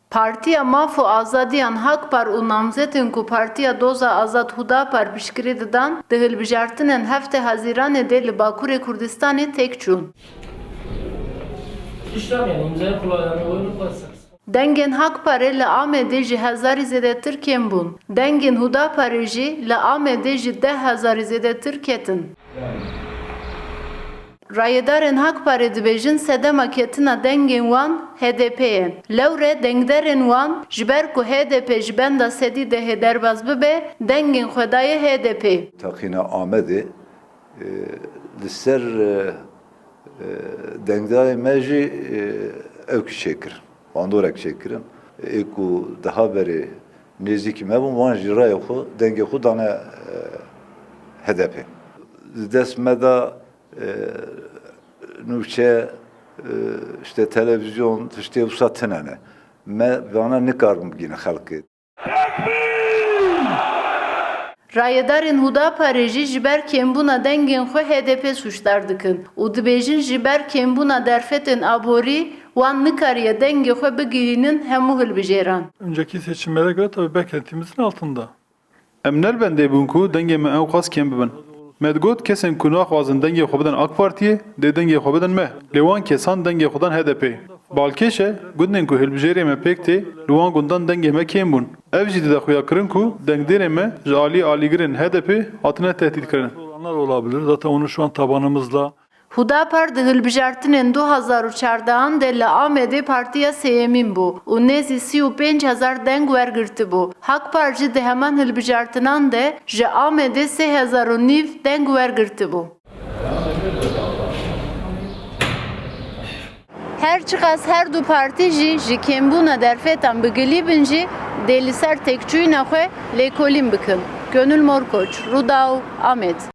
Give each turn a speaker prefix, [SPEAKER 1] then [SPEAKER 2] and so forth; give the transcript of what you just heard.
[SPEAKER 1] Partiya Mafu Azadiyan Hak Par û namzetên ku Partiya Doza Azad Hudapar piştgirî didan, di hilbijartinên heftê Hezîranê de li Bakurê Kurdistanê têk çûn. Dengên Hakparê li Amedê ji hezarî zêdetir kêm bûn. Dengên Hudaparê jî li Amedê ji 10,000 zêdetir ketin. Rayedarên Hakparê dibêjin sedema ketina dengên wan HDP'ye. Lewre dengderên wan ji ber ku HDP ji benda sedî dehê derbas bibe, dengên xwe daye HDP.
[SPEAKER 2] Takîna Amedê li ser dengdarê me jî ew çêkirin. Bandorek çêkirin. Ku daha berê nêzîkî me bûn wan ji rayê xwe dengê xwe dane HDP. Dest me da nûçe işte televizyon tiştê wisa tinene. Me vana nikarim bigîne xelkê.
[SPEAKER 1] Rayedarên Hudaparê jî ji ber kêmbûna dengên xwe HDP suçdar dikin û dibêjin ji ber kêmbûna derfetên aborî wan nikariye dengê xwe bigihînin hemû hilbijêran.
[SPEAKER 3] Önceki seçimlere göre tabii beklentimizin altında. Em nelbendê bûn ku dengê me ew xas kêm bibin. Me digot kesên ku naxwazin dengê xwe bidin AK Partiye, dê dengê xwe bidin me. Lê wan kesan dengê xwe dan HDP. Balkêşe gundên ku hilbijêrê me pêk tê, li wan gundan dengê me kêm bûn. Ev jî dide xuya kirin ku dengdêrê me ji alî alîgirên HDP hatine tehdîtkirin. Olanlar olabilir. Zaten onu şu an tabanımızla
[SPEAKER 1] Hudapar di hilbijartinên 2014 de li Amedê Partiya Sêyemîn bû û nêzî 35,000 deng wergirtî bû. Hakpar jî di heman hilbijartinan de ji Amedê 3,009 deng wergirtî bû. Her çiqas her du partî jî ji kêmbûna derfetan bigilî bin jî dê li ser têkçûyîna xwe lêkolîn bikin. Gönül Morkoç, Rudaw, Amed.